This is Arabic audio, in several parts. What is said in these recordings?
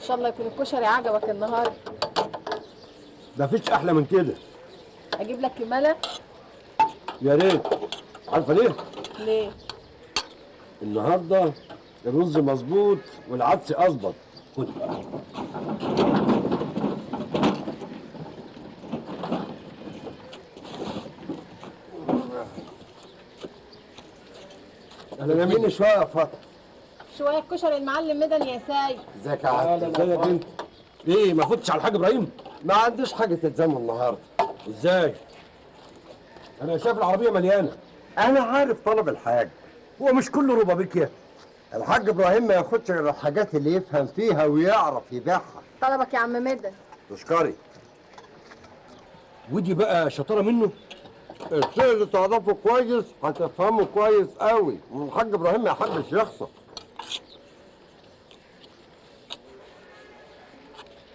شاء الله يكون الكشري عجبك النهارده. ده مفيش احلى من كده. اجيب لك كماله؟ يا ريت. عارفه ليه؟ ليه؟ النهارده الرز مظبوط والعدس اظبط. خد. انا ناميني شويه يا فاطمه. شويه كشري المعلم مدني يا سايد. ازيك يا عم؟ ازيك يا بنت؟ ايه ما فوتش على الحاج ابراهيم؟ ما عنديش حاجه تتزم النهارده. ازاي؟ انا شايف العربيه مليانه. انا عارف طلب الحاج، هو مش كله ربابيكيا. الحاج ابراهيم ما ياخدش غير الحاجات اللي يفهم فيها ويعرف يبيعها. طلبك يا عم مدن. تشكري. ودي بقى شطاره منه. الشيء اللي تعرفه كويس هتفهمه كويس قوي، والحاج ابراهيم ما يحبش يخسر.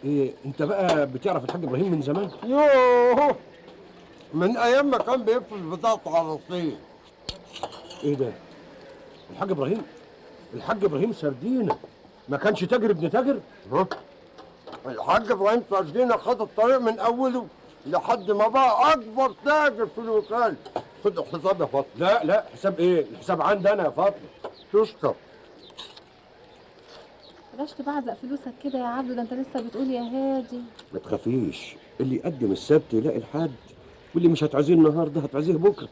ايه انت بقى بتعرف الحاج ابراهيم من زمان؟ يوه، من ايام ما كان بيفرش بطاقته على الرصيف. ايه ده؟ الحاج ابراهيم؟ الحاج ابراهيم سردينه، ما كانش تاجر ابن تاجر؟ ها؟ الحاج ابراهيم سردينه خد الطريق من اوله لحد ما بقى اكبر تاجر في الوكاله. خد الحساب يا فاطمه. لا لا، حساب ايه؟ الحساب عندي انا يا فاطمه. تشكر. بلاش تبعزق فلوسك كده يا عبدو، ده انت لسه بتقول يا هادي. ما تخافيش، اللي يقدم السبت يلاقي الحد، واللي مش هتعزيه النهارده هتعزيه بكره.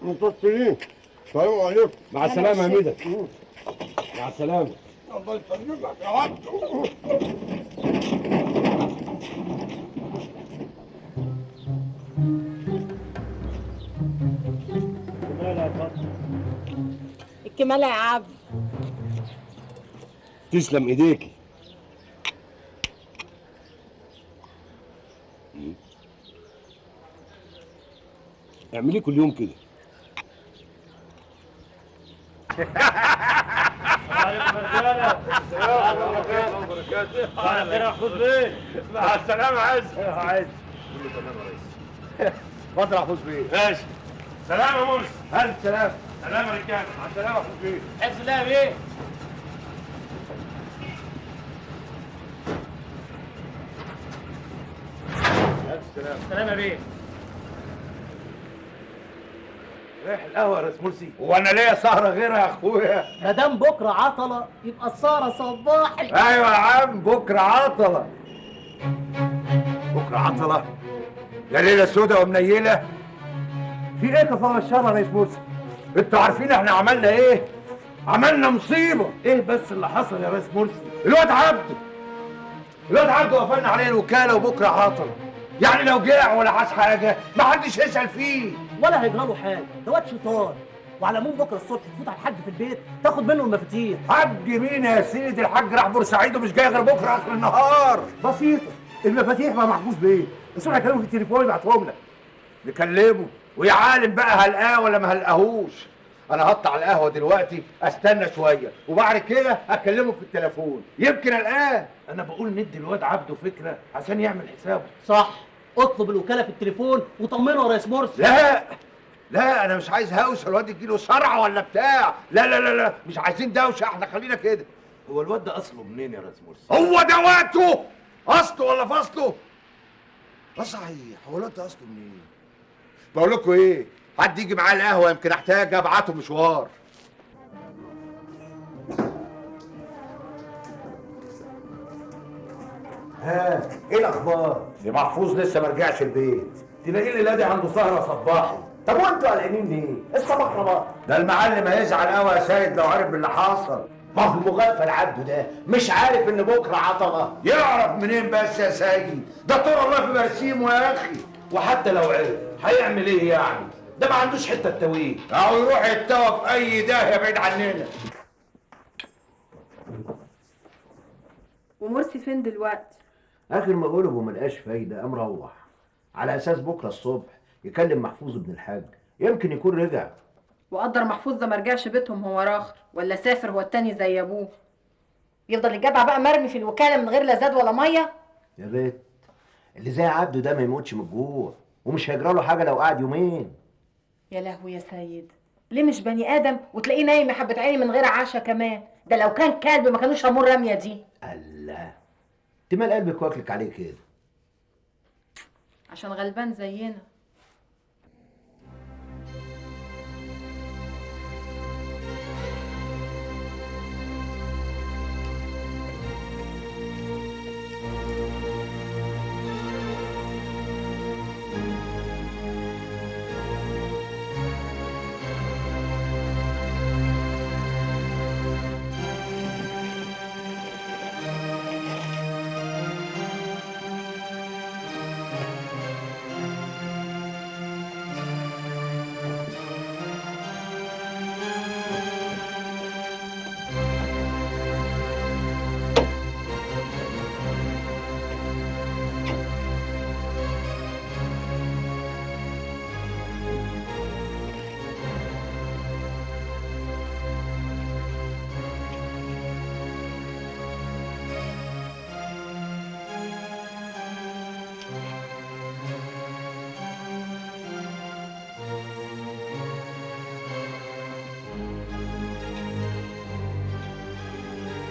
متصلين. السلام عليكم. مع السلامه يا ميدة. مع السلامه. الله يسلمك يا عبدو. الكماله يا عبد. تسلم ايديكي. اعمليه كل يوم كده. مع السلامة عز. عز كله تمام يا ريس. اتفضل يا حفوظ بيه. ماشي. سلام يا مرسي. هل سلام. سلام يا رجاله. مع السلامة يا حفوظ بيه. حفظ الله يا بيه. ألف سلام. سلام يا بيه. رايح القهوة يا ريس مرسي. وانا ليا سهرة غيرها يا اخويا. ما دام بكره عطله يبقى السهره صباحي. ايوه يا عم، بكره عطلة. بكره عطلة؟ يا ليلة سودة ومنيلة. في ايه كفاره الشر يا ريس مرسي؟ انتوا عارفين احنا عملنا ايه؟ عملنا مصيبة. ايه بس اللي حصل يا ريس مرسي؟ الواد عبده قفلنا عليه الوكالة وبكره عطلة. يعني لو جاع ولا حاس حاجة ما حدش يسأل فيه. ولا هيجرى له حاجه، ده واد شيطان. وعلى العموم بكره الصبح تفوت على الحاج في البيت تاخد منه المفاتيح. حاج مين يا سيدي؟ الحاج راح بورسعيد ومش جاي غير بكره اخر النهار. بسيطه، المفاتيح ما محجوز بايه؟ الصبح هكلمه في التليفون يبعتهم لك. نكلمه ويا عالم بقى هلقاه ولا ما هلقاهوش. انا هقطع القهوه دلوقتي استنى شويه وبعد كده اكلمه في التليفون يمكن القاه. انا بقول ندي الواد عبده فكره عشان يعمل حسابه. صح، اطلب الوكاله في التليفون وطمنه يا ريس مرسي. لا انا مش عايز هوشه، الواد يجيله صرع ولا بتاع. لا مش عايزين دوشه، احنا خلينا كده. هو الواد ده اصله منين يا ريس مرسي؟ هو ده وقته؟ اصله ولا فصله؟ صحيح، هو الواد ده اصله منين؟ بقول لكم ايه، حد يجي معايا القهوه يمكن احتاج ابعته مشوار. ها ايه الاخبار؟ دي محفوظ لسه ما رجعش البيت. تلاقيه اللي لادي عنده سهره صباحي. طب وانتوا قلقانين ليه؟ الصباح رباح. ده المعلم هيزعل قوي يا سيد لو عرف باللي حصل. ما هو المغفل عبده ده مش عارف ان بكره عطله. يعرف منين بس يا سيد؟ ده طول الله في برسيمه يا اخي. وحتى لو عرف هيعمل ايه يعني؟ ده ما عندوش حته تويه. او يروح يتوه في اي داهيه بعيد عننا. ومرسي فين دلوقتي؟ اخر ما قوله وما لقاش فايده قام روح على اساس بكره الصبح يكلم محفوظ ابن الحاج، يمكن يكون رجع. وقدر محفوظ ده ما رجعش بيتهم هو راخر ولا سافر هو التاني زي ابوه. يفضل الجدع بقى مرمي في الوكاله من غير لا زاد ولا ميه. يا ريت اللي زي عبده ده ما يموتش من الجوع، ومش هيجرى له حاجه لو قعد يومين. يا لهوي يا سيد، ليه مش بني ادم وتلاقيه نايم يا حبه عيني من غير عشا كمان؟ ده لو كان كلب ما كانوش رموه الرميه دي. الله، انت مال قلبك واكلك عليه كده؟ عشان غلبان زينا.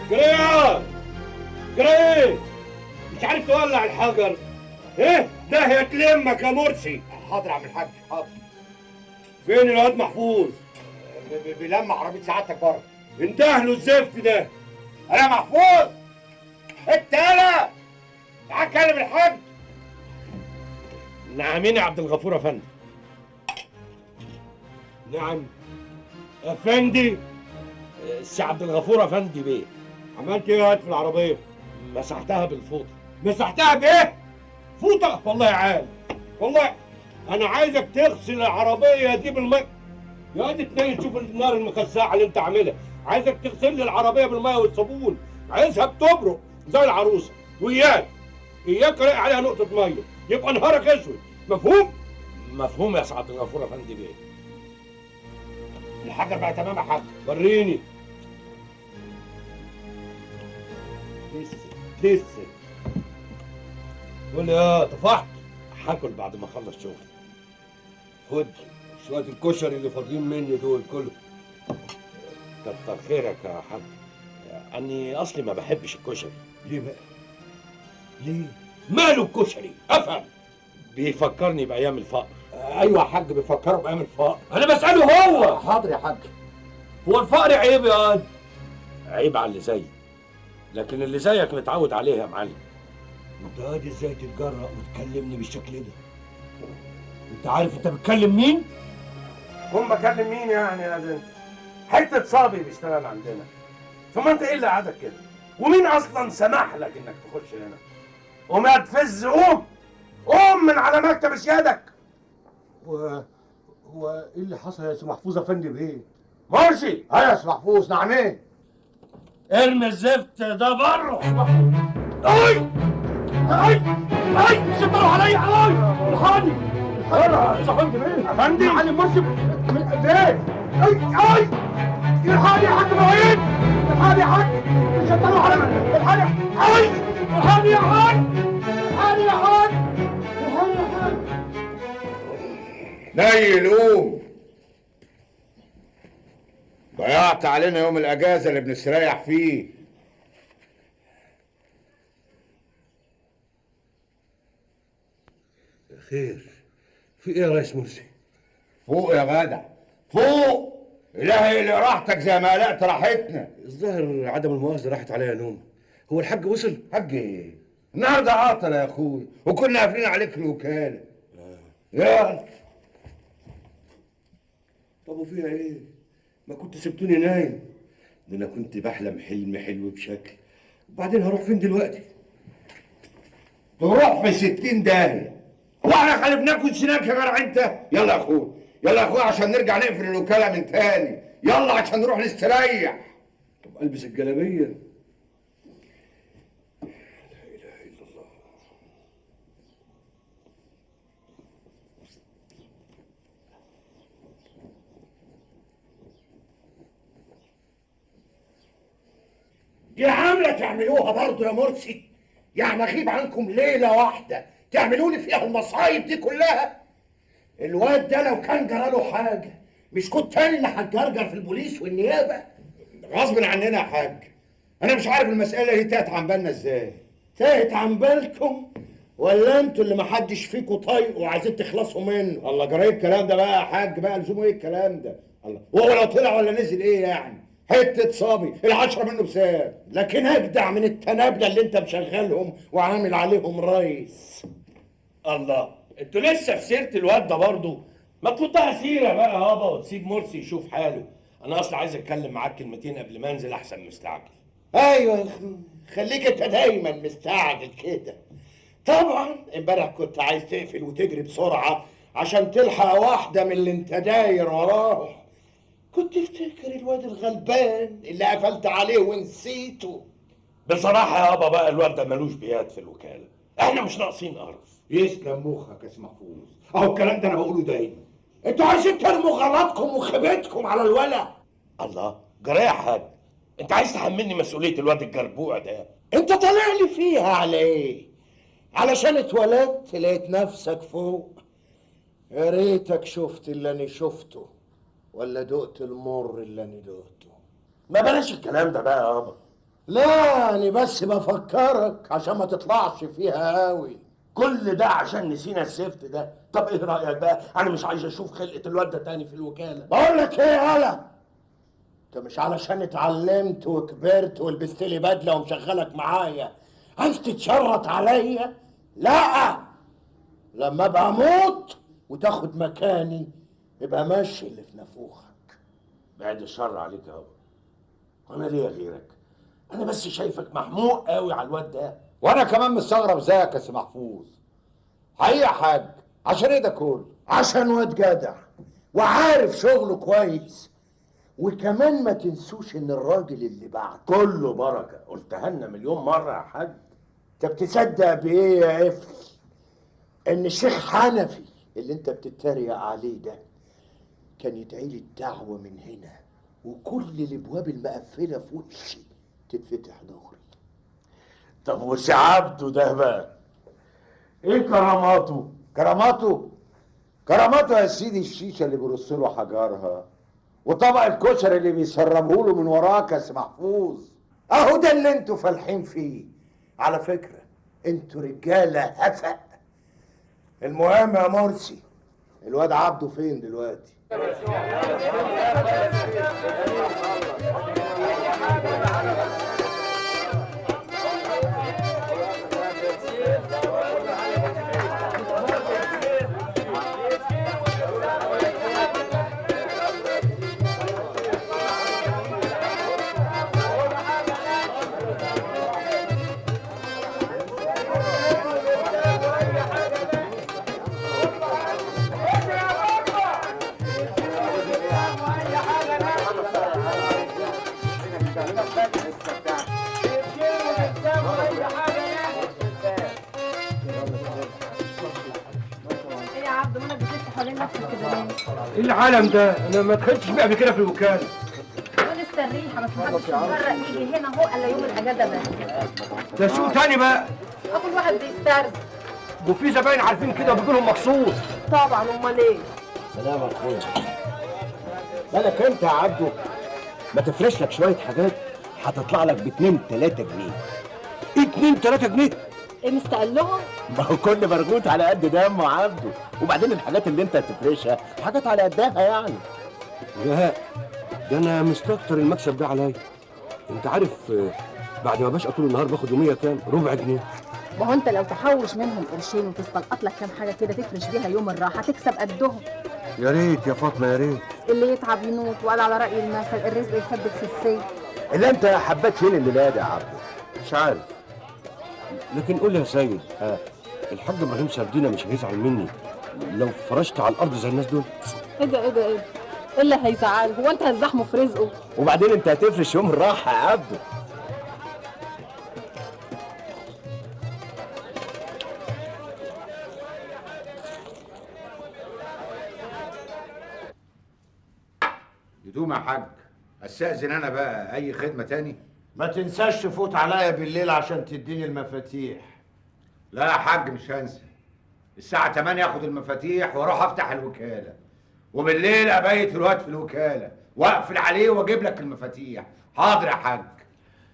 جريان جريان، مش عارف تولع الحجر. ايه ده هيتلمك يا مرسي. حاضر يا عم الحاج حاضر. فين الواد محفوظ؟ بيلمع عربيه سعادتك بره. انتهى له الزفت ده. انا محفوظ. انت انا تعال كلم الحاج. نعمين يا عبد الغفور افندي. نعم افندي. السي عبد الغفور افندي بيه. عملت ايه في العربيه؟ مسحتها بالفوطه. مسحتها بايه؟ فوطه؟ والله عال، والله انا عايزك تغسل العربيه دي بالماء. يا واد اتنين، شوف النار المخزعه اللي انت عاملها. عايزك تغسل لي العربيه بالماء والصابون. عايزها بتبرق زي العروسه. وياك الاقي عليها نقطه ميه يبقى نهارك اسود. مفهوم؟ مفهوم يا سعاده الغفور افندي بيه. الحجر بقى تمام يا حاج. وريني. لسه قول يا طفحت. هاكل بعد ما اخلص شغل. خد شويه الكشري اللي فاضيين مني دول كله. كتر خيرك يا حاج. اني اصلي ما بحبش الكشري. ليه بقى؟ ليه؟ ماله الكشري؟ افهم. بيفكرني بايام الفقر. ايوه يا حاج بيفكروا بايام الفقر. انا بساله هو. حاضر يا حاج. هو الفقر عيب يا واد؟ عيب على اللي زيي، لكن اللي زيك متعود عليه يا معلم. انت قادر ازاي تتجرأ وتكلمني بالشكل ده؟ انت عارف انت بتكلم مين؟ هم بكلم مين يعني يا ده انت؟ حته صبي بيشتغل عندنا. ثم انت ايه اللي قعدك كده؟ ومين اصلا سمح لك انك تخش هنا؟ قوم يا تفز، قوم قوم من على مكتب سيادك. هو ايه اللي حصل يا سي محفوظ افندي بايه؟ مرسي ايوه يا استاذ محفوظ. نعمين. ارمي الزفت ده بره. اي اي اي سيطروا عليا. اي الحقني الحقني يا افندي بيه. افندي معلم مرسي من ايه؟ اي الحقني يا حاج ابراهيم. الحقني يا حاج. بيشطروا على الحقني. اي الحقني يا حاج. الحقني يا حاج. الحقني يا حاج. نيل قوم. ضيعت علينا يوم الاجازه اللي بنستريح فيه. خير في ايه يا ريس مرسي؟ فوق يا جدع فوق. الهي اللي راحتك زي ما قلقت راحتنا. الظاهر عدم المؤاخذه راحت عليا نوم. هو الحاج وصل؟ حاج ايه؟ النهارده عطل يا اخوي وكنا قافلين عليك الوكاله. يلا. طب وفيها ايه؟ ما كنت سبتوني نايم. ده انا كنت بحلم حلم حلو بشكل. وبعدين هروح فين دلوقتي؟ تروح في 60 داهيه. هو احنا خلفناكوا سناك يا جدع انت؟ يلا يا اخوي يلا يا اخوي عشان نرجع نقفل الوكاله من تاني. يلا عشان نروح نستريح. طب البس الجلابيه. لا اله الا الله. دي عامله تعملوها برضه يا مرسي؟ يعني اغيب عنكم ليله واحده تعملوا لي فيها المصايب دي كلها؟ الواد ده لو كان جراله حاجه مش كنت تاني اللي هتجرجر في البوليس والنيابه؟ غصب عننا يا حاج. انا مش عارف المساله دي تقت عن بالنا ازاي. تاهت عن بالكم ولا انتوا اللي محدش فيكم طايقه وعايزين تخلصوا منه؟ الله جرايه الكلام ده بقى يا حاج بقى، لزومه ايه الكلام ده؟ الله وهو لو طلع ولا نزل ايه يعني؟ حته صابي العشرة منه بسام، لكن اجدع من التنابله اللي انت مشغلهم وعامل عليهم ريس. الله، انتوا لسه في سيره الواد ده برضه؟ ما تفوتها سيره بقى يابا وتسيب مرسي يشوف حاله. انا اصلا عايز اتكلم معاك كلمتين قبل ما انزل احسن مستعجل. ايوه يا اخي، خليك انت دايما مستعجل كده. طبعا امبارح كنت عايز تقفل وتجري بسرعه عشان تلحق واحده من اللي انت داير وراهم. كنت تفتكر الواد الغلبان اللي قفلت عليه ونسيته. بصراحه يابا بقى الواد ده ملوش بيات في الوكاله، احنا مش ناقصين قرف. يسلم مخك يا سي محفوظ، اهو الكلام ده انا بقوله دايما. انتوا عايزين ترموا غلطكم وخيبتكم على الولد. الله، جرايه يا حاج، انت عايز تحملني مسؤوليه الواد الجربوع ده؟ انت طالع لي فيها على ايه؟ علشان اتولدت لقيت نفسك فوق؟ يا ريتك شفت اللي انا شفته ولا دقت المر اللي انا دقته. ما بلاش الكلام ده بقى يابا. لا انا بس بفكرك عشان ما تطلعش فيها قوي. كل ده عشان نسينا السيفت ده. طب ايه رايك بقى؟ انا مش عايز اشوف خلقه الواد ده تاني في الوكاله. بقول لك ايه يالا، انت مش علشان اتعلمت وكبرت ولبست لي بدله ومشغلك معايا عايز تتشرط عليا؟ لا، لما ابقى اموت وتاخد مكاني يبقى ماشي اللي في نافوخك. بعد الشر عليك يابا، وانا ليا غيرك؟ انا بس شايفك محموق قوي على الواد ده. وانا كمان مستغرب زيك يا سي محفوظ. حقيقة يا حاج، عشان ايه ده كله؟ عشان واد جدع وعارف شغله كويس، وكمان ما تنسوش ان الراجل اللي بعد كله بركه، قلتها لنا مليون مره يا حاج. انت بتصدق بايه يا قفل ان الشيخ حنفي اللي انت بتتريق عليه ده كان يدعي لي الدعوه من هنا وكل الابواب المقفله في وشي تتفتح دغري؟ طب وسي عبده ده بقى ايه كراماته؟ كراماته يا سيدي الشيشه اللي بيرص له حجارها وطبق الكشري اللي بيسربه له من وراك يا سي محفوظ. اهو ده اللي انتوا فالحين فيه. على فكره انتوا رجاله هفق. المهم يا مرسي، الواد عبده فين دلوقتي؟ ايه العالم ده؟ انا ما دخلتش بيه قبل كده في الوكاله. لسه الريحه بس محدش مجرأ يجي هنا اهو الا يوم الاجازه بس. ده سوق تاني بقى. كل واحد بيسترزق. وفي زباين عارفين كده وبيجوا لهم مخصوص. طبعا، امال ايه؟ سلام يا اخويا. بالك انت يا عبده ما تفرش لك شويه حاجات هتطلع لك ب 2 3 جنيه. 2 3 جنيه؟ ايه مستقلهم؟ ما هو كل برغوت على قد دمه يا عبده، وبعدين الحاجات اللي انت هتفرشها حاجات على قدها يعني. لا ده انا مستكتر المكسب ده عليا. انت عارف بعد ما بشقى طول النهار باخد يوميه كام؟ ربع جنيه. ما هو انت لو تحوش منهم قرشين وتستلقط لك كام حاجه كده تفرش بيها يوم الراحه تكسب قدهم. يا ريت يا فاطمه يا ريت. اللي يتعب يموت، وقال على راي المثل الرزق يحب الخسيه. اللي انت حبات فين الليله دي يا عبده؟ مش عارف. لكن قول لي يا سيد، الحاج ابراهيم سردينه مش هيزعل مني لو فرشت على الارض زي الناس دول؟ ايه ده ايه ده ايه ده؟ ايه اللي هيزعله؟ هو انت هتزحمه في رزقه؟ وبعدين انت هتفرش يوم الراحه يا عبده. يدوم يا حاج، استاذن انا بقى اي خدمه تاني؟ ما تنساش تفوت عليا بالليل عشان تديني المفاتيح. لا يا حاج مش هنسى. الساعه 8 اخد المفاتيح واروح افتح الوكاله، وبالليل ابيت الواد في الوكاله واقفل عليه واجيب لك المفاتيح. حاضر يا حاج.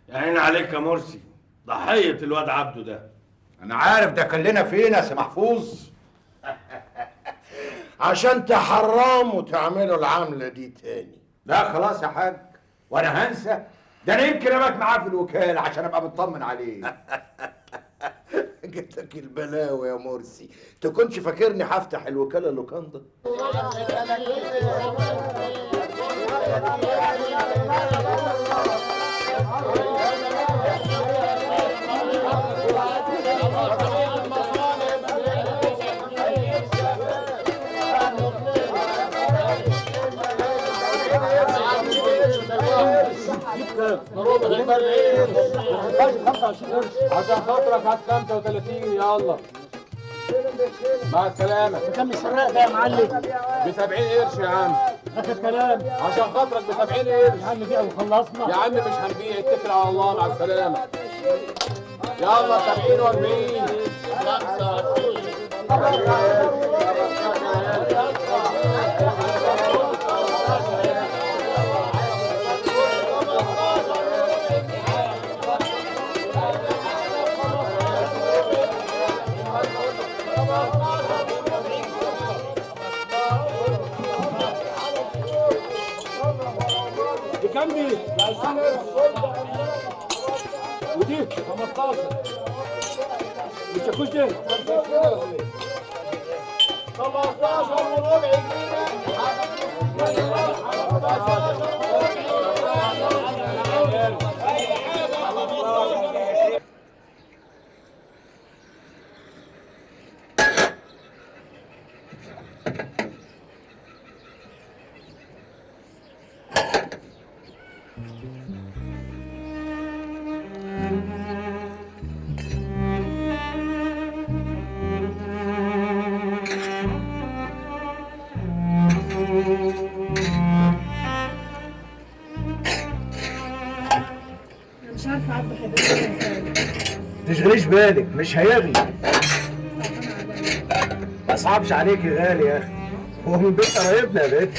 يا عيني عليك يا مرسي، ضحيه الواد عبده ده. انا عارف ده كان لنا فين يا سي محفوظ. عشان تحرموا وتعملوا العملة دي تاني. لا خلاص يا حاج، وانا هنسى؟ ده انا يمكن ابات معاه في الوكاله عشان ابقى مطمن عليه. جبتك البلاوي يا مرسي، تكونش فاكرني هفتح الوكالة اللوكاندا؟ عشان خاطرك هات 35 يلا. مع السلامة. بكم السراق ده يا معلم؟ ب 70 قرش يا عم. اخر كلام. عشان خاطرك ب 70 قرش. يا عم بيع وخلصنا. يا عم مش هنبيع، اتكل على الله. مع السلامة. يلا 70 و40. بكم دي؟ ب 20 قرش. ودي 15. مش هتخش دي؟ 15 وربع جنيه. مش عارفه عبده هيبقى ازاي. تشغليش بالك، مش هيغلي. ما صعبش عليك يا غالي يا اخي، هو من بيت قرايبنا يا بنت.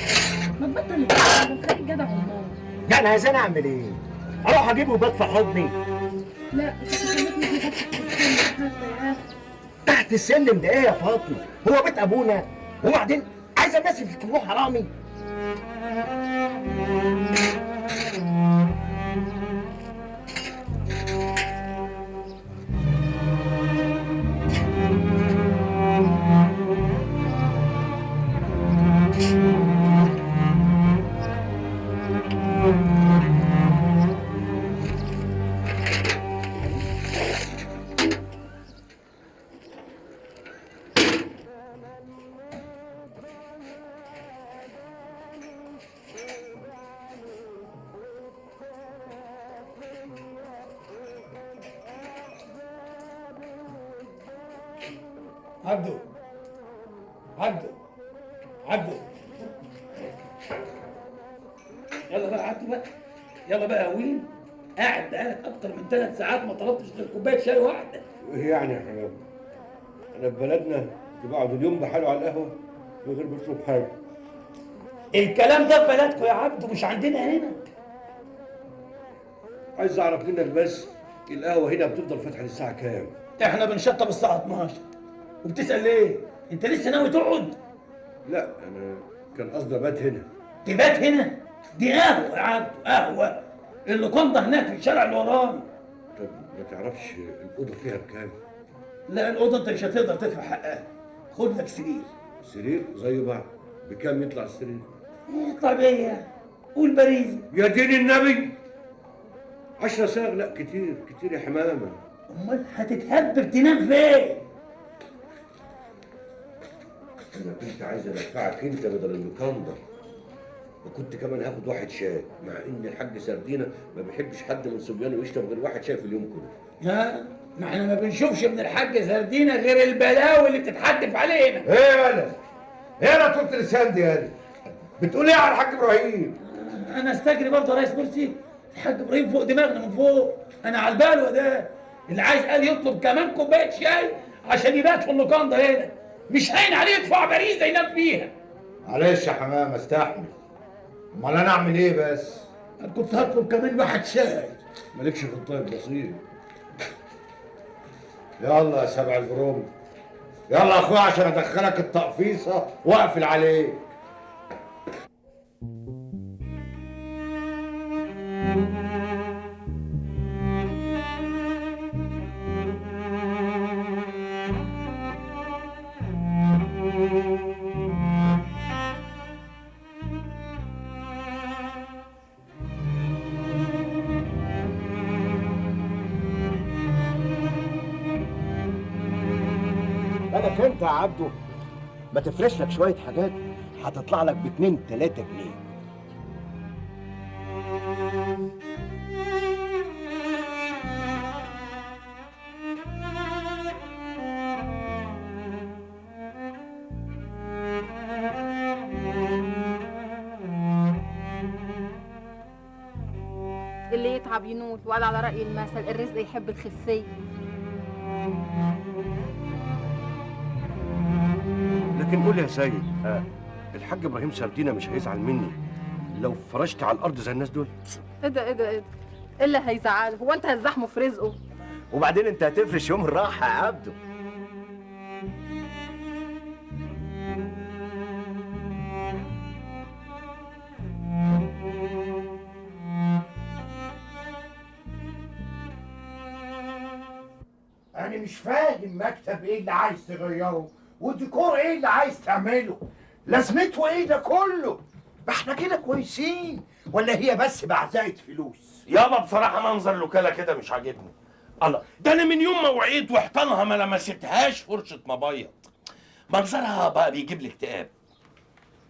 ما تبطل الكلام ده، خليك جدع والله. لا انا عايزاني اعمل ايه؟ اروح اجيبه وبات في حضني؟ لا انت خليتني في فتحة السن حتى يا اخي. تحت السلم ده ايه يا فاطمه؟ هو بيت ابونا؟ وبعدين عايزه الناس يفتكروه حرامي؟ عبده عبده عبده، يلا بقى عبده بقى، يلا بقى يا وين، قاعد بقالك اكتر من 3 ساعات ما طلبتش غير كوبايه شاي واحده. ايه يعني يا حبيبي؟ انا في بلدنا بقعد اليوم بحاله على القهوة من غير ما اشرب حاجة. الكلام ده في بلدكم يا عبده، مش عندنا هنا. عايز اعرف منك بس، القهوة هنا بتفضل فاتحة للساعة كام؟ احنا بنشطب الساعه 12 وبتسال ليه؟ انت لسه ناوي تقعد؟ لا انا كان قصدي ابات هنا. تبات هنا؟ دي قهوه يا عبده، قهوه اللوكاندا هناك في الشارع اللي ورانا. طب ما تعرفش الأوضة فيها بكام؟ لا الاوضه انت مش هتقدر تدفع حقها، خد لك سرير. سرير زي بعض، بكام يطلع السرير؟ يطلع بيا قول باريزي. يا دين النبي، 10 ساغ؟ لا كتير كتير يا حمامة. امال هتتهبر تنام فين؟ انا كنت عايز ادفعك انت بدل اللوكاندا، وكنت كمان هاخد واحد شاي، مع ان الحاج سردينه ما بيحبش حد من صبيانه يشرب غير واحد شاي في اليوم كله. ها؟ ما احنا ما بنشوفش من الحاج سردينه غير البلاوي اللي بتتحدف علينا. ايه يا ولد؟ ايه انا طولت اللسان دي يا بتقول ايه على الحاج ابراهيم؟ انا استجري برضه يا ريس مرسي، الحاج ابراهيم فوق دماغنا من فوق، انا على البلوه ده اللي عايز قال يطلب كمان كوبايه شاي عشان يبات في اللوكاندا هنا، مش هين عليه يدفع باريزه ينام فيها. معلش يا حمام استحمل. امال انا اعمل ايه بس؟ كنت هطلب كمان واحد شاي. مالكش في الطيب بسيط. يلا يا سبع البروم، يلا يا اخويا عشان ادخلك التقفيصه واقفل عليك. بالك انت يا عبده، ما تفرش لك شويه حاجات هتطلع لك ب2 3 جنيه. اللي يتعب ينول، وقال على رأي المثل الرزق يحب الخسية. لكن قول يا سيد، الحاج ابراهيم سردينه مش هيزعل مني لو فرشت على الارض زي الناس دول؟ ايه ده ايه ده ايه ده؟ ايه اللي هيزعله؟ هو انت هتزحمه في رزقه؟ وبعدين انت هتفرش يوم الراحه يا عبده. انا مش فاهم مكتب ايه اللي عايز تغيره وديكور ايه اللي عايز تعمله. لازمته ايه ده كله؟ ما احنا كده كويسين ولا هي بس بعزقة فلوس؟ يابا بصراحه منظر الوكاله كده مش عاجبني. الله، ده انا من يوم ما وعيت وحيطانها ما لمستهاش فرشه مبيض. منظرها بقى بيجيب لي اكتئاب.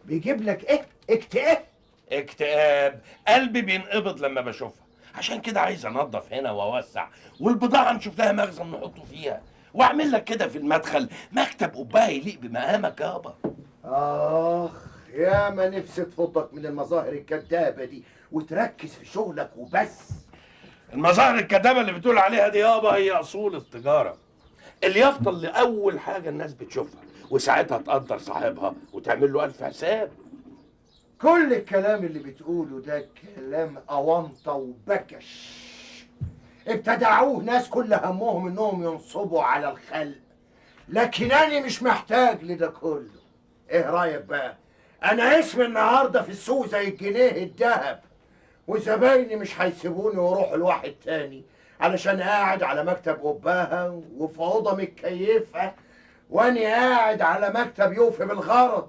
بيجيب لك ايه؟ اكتئاب؟ اكتئاب، قلبي بينقبض لما بشوفها. عشان كده عايز انضف هنا واوسع، والبضاعه نشوف لها مخزن نحطه فيها، واعمل لك كده في المدخل مكتب قباه يليق بمقامك يابا. اخ يا ما نفسي تفضك من المظاهر الكدابه دي وتركز في شغلك وبس. المظاهر الكدابه اللي بتقول عليها دي يابا هي اصول التجاره. اليافطه اللي اول حاجه الناس بتشوفها وساعتها تقدر صاحبها وتعمل له الف حساب. كل الكلام اللي بتقوله ده كلام أونطة وبكش ابتدعوه ناس كل همهم انهم ينصبوا على الخلق، لكن انا مش محتاج لده كله. ايه رايك بقى؟ انا اسمي النهارده في السوق زي الجنيه الذهب، وزبايني مش هيسيبوني واروحوا لواحد تاني علشان قاعد على مكتب قباها وفي اوضه متكيفه واني قاعد على مكتب يوفي بالغرض.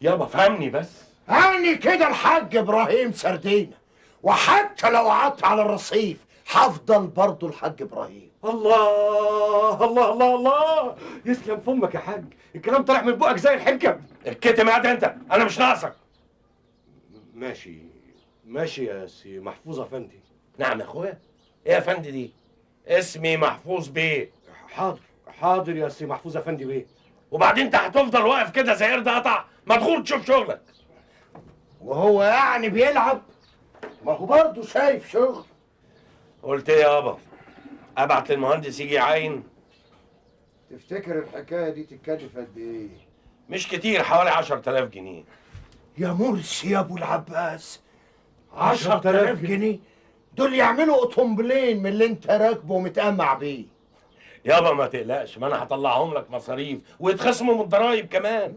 يابا فهمني بس. يعني كده الحاج ابراهيم سردينه، وحتى لو قعدت على الرصيف هفضل برضه الحاج ابراهيم. الله الله الله الله، يسلم فمك يا حاج، الكلام طالع من بقك زي الحكم. الكتم قاعد انت، انا مش ناقصك. ماشي ماشي يا سي محفوظ افندي. نعم يا اخويا. ايه يا فندي دي؟ اسمي محفوظ بيه. حاضر حاضر يا سي محفوظ افندي بيه. وبعدين انت هتفضل واقف كده زي قرد قطع؟ مدخول تشوف شغلك. وهو يعني بيلعب؟ ما هو برضه شايف شغل. قلت ايه يابا؟ ابعت للمهندس يجي يعاين؟ تفتكر الحكايه دي تتكلف قد ايه؟ مش كتير، حوالي 10,000 جنيه. يا مرسي يا ابو العباس، 10,000 جنيه دول يعملوا اوتومبلين من اللي انت راكبه ومتقمع بيه. يابا ما تقلقش، ما انا هطلعهم لك مصاريف ويتخصموا من الضرايب كمان.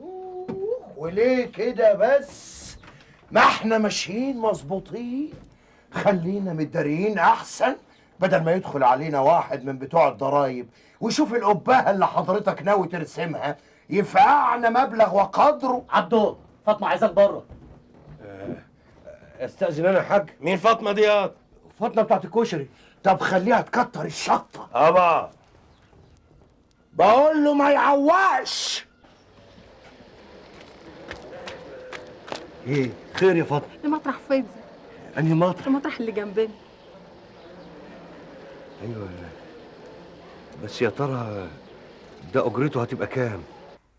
وليه كده بس؟ ما احنا ماشيين مظبوطين، خلينا متداريين احسن بدل ما يدخل علينا واحد من بتوع الضرايب ويشوف القباهه اللي حضرتك ناوي ترسمها يفقعنا مبلغ وقدره. عبدو، فاطمه عايزاك بره. استاذن انا يا حاج. مين فاطمه دي ياض؟ فاطمه بتاعت الكشري. طب خليها تكتر الشطه. ابا بقول له ما يعوقش. ايه خير يا فاطمه؟ المطرح فاضي. انهي مطرح؟ المطرح اللي جنبنا. ايوه، بس يا ترى ده اجرته هتبقى كام؟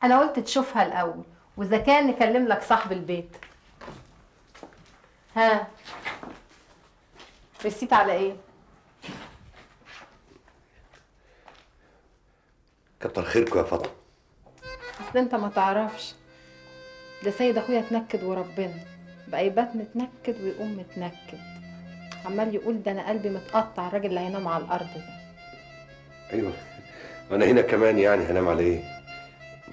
انا قلت تشوفها الاول، واذا كان نكلم لك صاحب البيت. ها، رسيت على ايه؟ كتر خيركم يا فاطمه. اصل انت ما تعرفش، ده سيد اخويا اتنكد وربنا بقى يبات متنكد ويقوم متنكد، عمال يقول ده انا قلبي متقطع الراجل اللي هينام على الارض ده. ايوه انا هنا كمان يعني هنام على ايه؟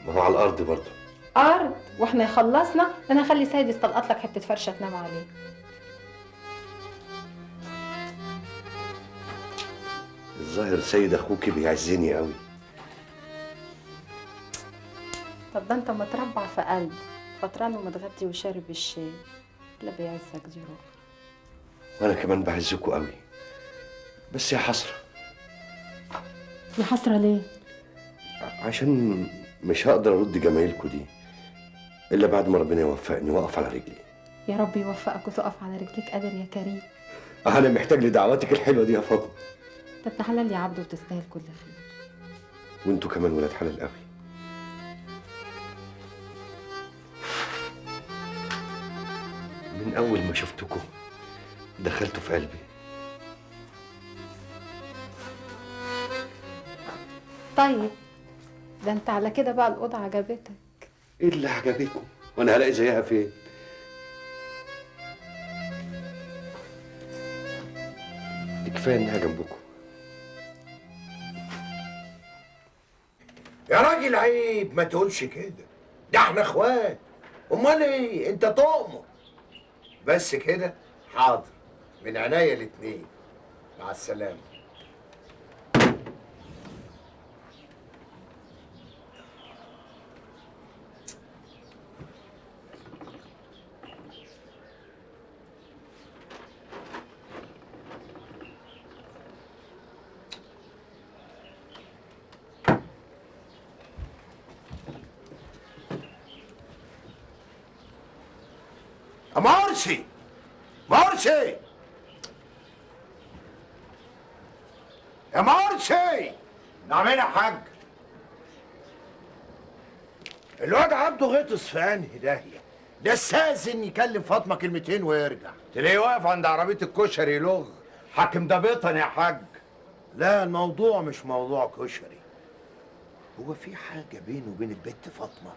ما هو على الارض برضه. ارض واحنا يخلصنا؟ انا هخلي سيد يستلقط لك حته فرشه تنام عليه. الظاهر سيد اخوك بيعزني قوي. طب ده انت متربع في قلب فطران ومتغدي وشارب الشاي، لا بيعزك دي روح. وانا كمان بعزكوا قوي، بس يا حسره. يا حسره ليه؟ عشان مش هقدر ارد جمايلكوا دي الا بعد ما ربنا يوفقني واقف على رجلي. يا رب يوفقك وتقف على رجليك قادر يا كريم. انا محتاج لدعواتك الحلوه دي يا فاطمه. انت ابن حلال يا عبد وتستاهل كل خير. وانتوا كمان ولاد حلال قوي. من اول ما شفتكم دخلتوا في قلبي. طيب ده انت على كده بقى الاوضه عجبتك. ايه اللي عجبتني وانا هلاقي زيها فين؟ دي كفايه انها جنبكم. يا راجل عيب ما تقولش كده، ده احنا اخوات. امال ايه؟ انت تؤمر بس كده. حاضر، من عينيا الاتنين. مع السلامه. مرسي مرسي يا مرسي. نعم يا حاج. الواد عبده غطس في انهي داهيه؟ ده استاذن يكلم فاطمه كلمتين ويرجع. تلاقيه واقف عند عربيه الكشري يلغ. حاكم ده بطن يا حاج. لا الموضوع مش موضوع كشري. هو في حاجه بينه وبين البت فاطمه؟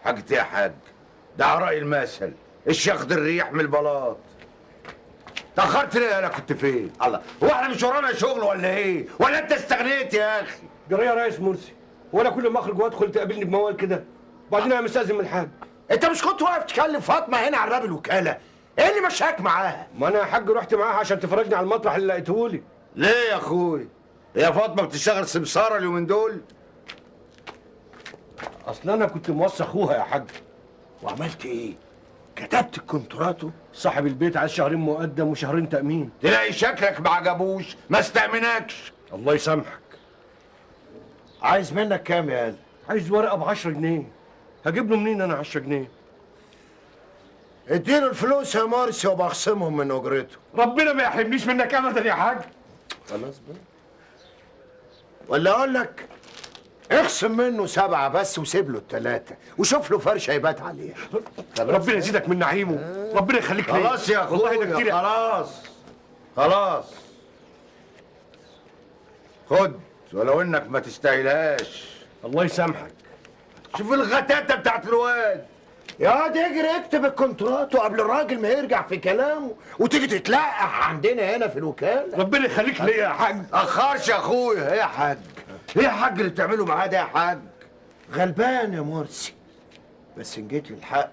حاجة ايه يا حاج؟ ده عراء المثل، الشيخ الريح من البلاط. تأخرت ليه؟ انا كنت فين؟ الله، هو احنا مش ورانا شغل ولا ايه؟ ولا انت استغنيت يا اخي؟ جرى يا ريس مرسي، هو انا كل ما اخرج وادخل تقابلني بموال كده؟ وبعدين انا مستأذن من الحاج. انت مش كنت واقف تكلم فاطمه هنا على باب الوكاله؟ ايه اللي مشاك معاها؟ ما انا يا حاج رحت معاها عشان تفرجني على المطرح اللي لقيتهولي. ليه يا اخوي؟ هي فاطمه بتشتغل سمساره اليومين دول؟ اصل انا كنت موصي اخوها يا حاج. وعملت ايه؟ كتبت الكونتراتو؟ صاحب البيت عايز شهرين مقدم وشهرين تأمين. تلاقي شكلك ما عجبوش، ما استأمنكش. الله يسامحك. عايز منك كام يا قلبي؟ عايز ورقة ب10 جنيه. هجيب له منين انا 10 جنيه؟ اديله الفلوس يا مرسي وبخصمهم من اجرته. ربنا ما يحرمنيش منك ابدا يا حاج. خلاص بقى. ولا اقول لك اخصم منه 7 بس وسيب له ال3 وشوف له فرشه يبات عليها. ربنا يزيدك من نعيمه، ربنا يخليك ليا. خلاص يا اخويا، والله ده كتير. خلاص خلاص. خد ولو انك ما تستاهلهاش. الله يسامحك. شوف الغتاتة بتاعت الواد. يا واد اجري اكتب الكونترات قبل الراجل ما يرجع في كلامه وتيجي تتلقح عندنا هنا في الوكاله. ربنا يخليك ليا يا حاج. اخرش يا اخويا. ايه يا حاج؟ ايه يا حاج اللي بتعمله معاه ده يا حاج؟ غلبان يا مرسي. بس ان جيت للحق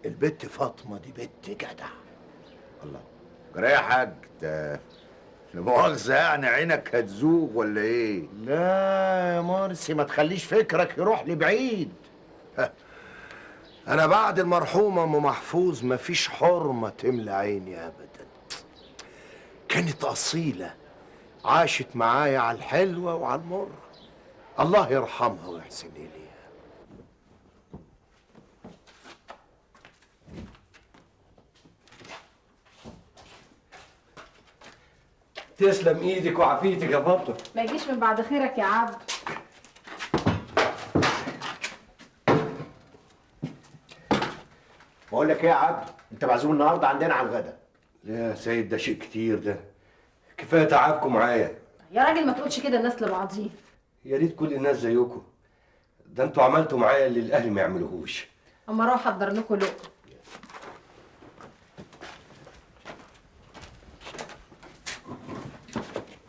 البت فاطمه دي بنت جدع. الله. جرى ايه يا حاج؟ لا مؤاخذة يعني عينك هتزوغ ولا ايه؟ لا يا مرسي ما تخليش فكرك يروح لبعيد. أنا بعد المرحومة أم محفوظ مفيش حرمة تملى عيني أبدا. كانت أصيلة، عاشت معايا على الحلوة وعلى المرة. الله يرحمها ويحسن إليها. تسلم ايدك وعافيتك يا فاطمه. ما يجيش من بعد خيرك يا عبد. بقول لك ايه يا عبد؟ انت معزوم النهارده عندنا على الغدا. لا يا سيد ده شيء كتير ده. كفايه تعبكم معايا. يا راجل ما تقولش كده الناس لبعضيها. يا ريت كل الناس زيكم. ده انتوا عملتوا معايا اللي الاهل ما يعملوهوش. اما اروح احضر لكم لقمه.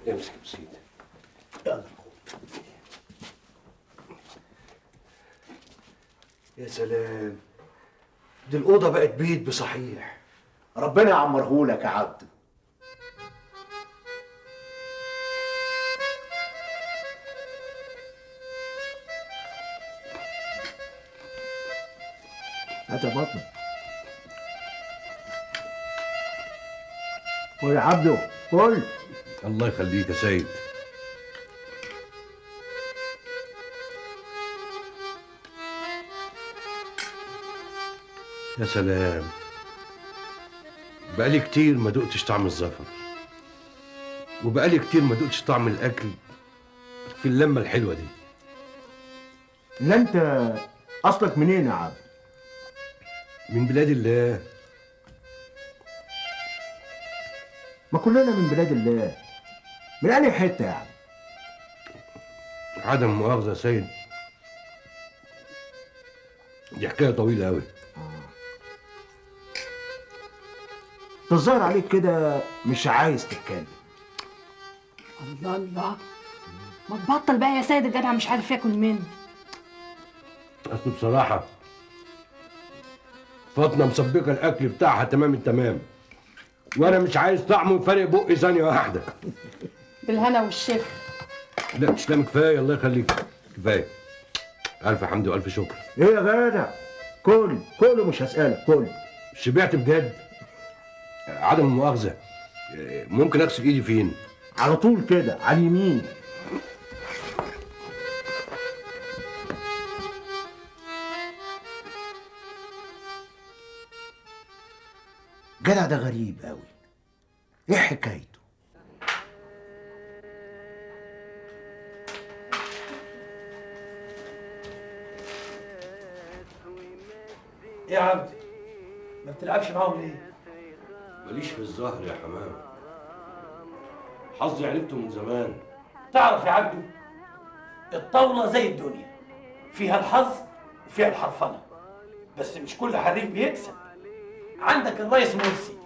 امسك بسيط. يلا. يا سلام، دي الأوضة بقت بيت بصحيح. ربنا يعمرهولك يا عبده. هات يا بطنك. قول يا عبده قول. الله يخليك يا سيد. يا سلام، بقالي كتير ما دقتش طعم الزفر، وبقالي كتير ما دقتش طعم الأكل في اللمة الحلوة دي. لا انت اصلك منين يا عبد؟ من بلاد الله. ما كلنا من بلاد الله. من أي حتة يعني؟ عدم مؤاخذة يا سيد، دي حكاية طويلة أوي. الظاهر عليك كده مش عايز تتكلم. الله الله، ما تبطل بقى يا سيد، الجدع مش عارف ياكل منه. أصل بصراحة فاطمة مسبكة الأكل بتاعها تمام التمام، وأنا مش عايز طعمه يفرق بقي ثانية واحدة. بالهنا والشفا. لا تسلم، كفاية الله يخليك، كفاية. ألف حمد وألف شكر. إيه يا جدع؟ كل مش هسألك، كل. شبعت بجد؟ عدم المؤاخذة، ممكن أغسل إيدي فين؟ على طول كده، على اليمين. جدع ده غريب قوي. ايه حكايته؟ ايه يا عبدي؟ ما بتلعبش معاهم ليه؟ ماليش في الظهر يا حمام، حظي عرفته من زمان. تعرف يا عبدو، الطاولة زي الدنيا، فيها الحظ وفيها الحرفنة، بس مش كل حريف بيكسب. عندك الريس مرسي،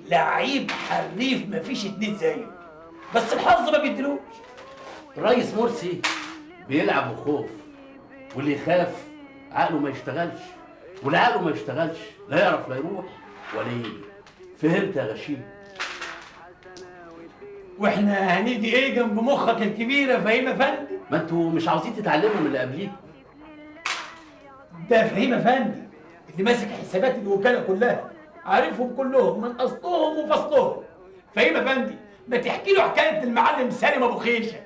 لعيب حريف مفيش اتنين زيه، بس الحظ ما بيديلوش. الريس مرسي بيلعب بخوف، واللي يخاف عقله ما يشتغلش، واللي عقله ما يشتغلش لا يعرف لا يروح ولا يجي. فهمت يا غشيم؟ واحنا هنيجي ايه جنب مخك الكبير يا فهيم افندي؟ ما انتوا مش عاوزين تتعلموا من اللي قبليكم. ده فهيم افندي اللي ماسك حسابات الوكاله كلها، عارفهم كلهم من اصلهم وفصلهم. فهيم افندي، ما تحكي له حكايه المعلم سالم ابو خيشه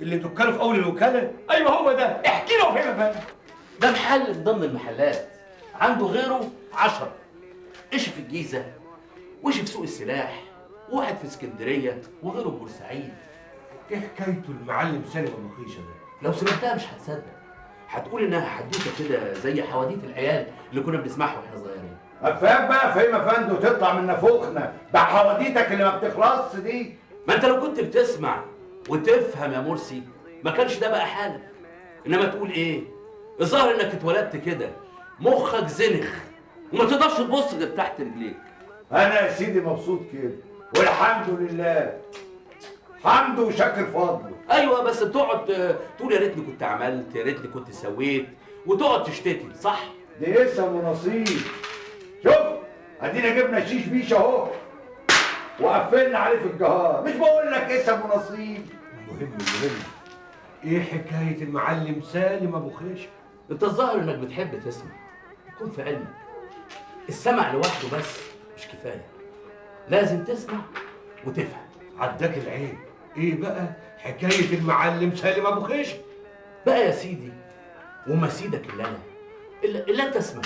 اللي دكانه في اول الوكاله. ايوه هو ده، احكي له فهيم افندي. ده محل في ضمن المحلات، عنده غيره 10. إيش في الجيزه، وإيش في سوق السلاح، وواحد في اسكندريه، وغيره في بورسعيد. إيه حكايته المعلم سالم أبو خيشة ده؟ لو سمعتها مش هتصدق، هتقول انها حدوته كده زي حواديت العيال اللي كنا بنسمعها واحنا صغيرين. افهم بقى فهيم افندي وتطلع من نافوخنا بحواديتك اللي ما بتخلصش دي. ما انت لو كنت بتسمع وتفهم يا مرسي ما كانش ده بقى حالك. انما تقول ايه؟ الظاهر انك اتولدت كده مخك زنخ وما تقدرش تبص غير تحت رجليك. انا يا سيدي مبسوط كده والحمد لله، حمد وشكر فضله. ايوه بس بتقعد تقول يا ريتني كنت عملت، يا ريتني كنت سويت، وتقعد تشتكي، صح؟ دي اسم ونصيب. شوف ادينا جبنا شيش بيش اهو وقفلنا عليه في الجهار، مش بقول لك اسم ونصيب. المهم إيه حكاية المعلم سالم أبو خيشة؟ انت الظاهر انك بتحب تسمع، يكون في علمك السمع لوحده بس مش كفايه، لازم تسمع وتفهم. عداك العين، إيه بقى حكاية المعلم سالم أبو خيشة؟ بقى يا سيدي وما سيدك الا انا الا انت اسمع.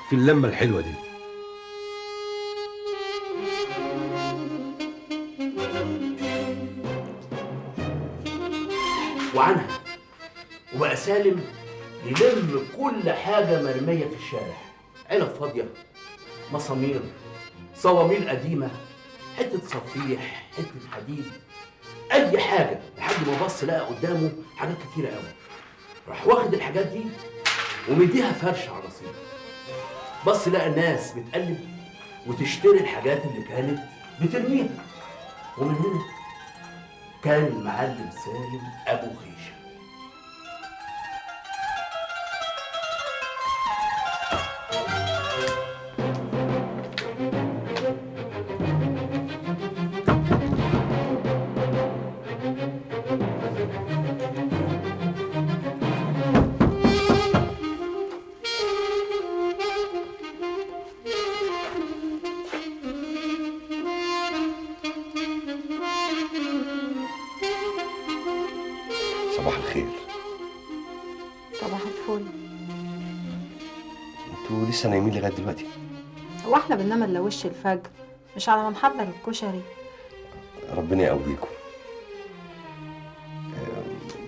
في اللمة الحلوة دي. وعنها وبقى سالم يلم كل حاجه مرميه في الشارع، علب فاضيه، مسامير، صواميل قديمه، حته صفيح، حته حديد، اي حاجه، لحد ما بص لقى قدامه حاجات كتيره قوي. راح واخد الحاجات دي ومديها فرش على رصيف. بص لقى الناس بتقلب وتشتري الحاجات اللي كانت بترميها، ومن هنا كان المعلم سالم ابو خيشه. صباح الخير. صباح الفل. انتوا لسه نايمين لغايه دلوقتي؟ هو احنا بننام الا وش الفجر؟ مش على ما نحضر الكشري. ربنا يقويكم.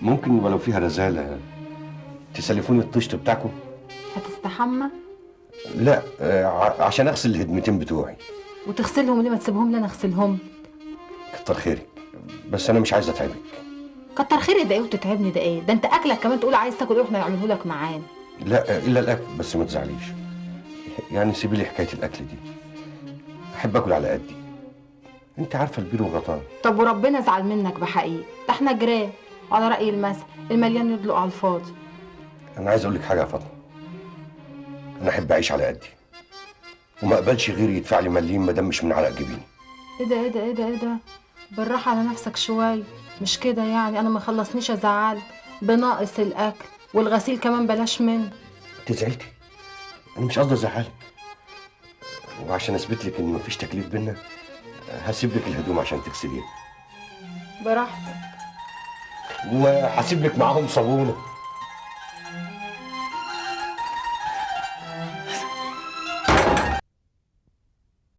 ممكن ولو فيها رزاله تسلفوني الطشت بتاعكم؟ هتستحمى لا، عشان اغسل الهدمتين بتوعي. وتغسلهم ليه؟ ما تسيبهم لي انا اغسلهم. كتر خيرك، بس انا مش عايز اتعبك. كتر خيري ده ايه وتتعبني ده ايه؟ ده انت اكلك كمان تقول عايز تاكل ايه واحنا نعمله لك معانا. لا الا الاكل بس، ما تزعليش. يعني سيبي لي حكايه الاكل دي، احب اكل على قدي. انت عارفه البير وغطاه. طب وربنا زعل منك بحقيقي، ده احنا جيران، وعلى راي المثل المليان يدلق على الفاضي. انا عايز اقول لك حاجه يا فاطمه، انا احب اعيش على قدي وما اقبلش غيري يدفع لي مليم ما دام مش من عرق جبيني. ايه ده ايه ده ايه ده ايه ده؟ بالراحه على نفسك شويه، مش كده يعني. انا ما خلصنيش ازعلك بناقص الاكل والغسيل كمان بلاش منه. انت زعلتي؟ انا مش قصدي ازعلك، وعشان اثبت لك ان مفيش تكليف بينا هسيب لك الهدوم عشان تغسليها. براحتك. وهسيب لك معاهم صابونه.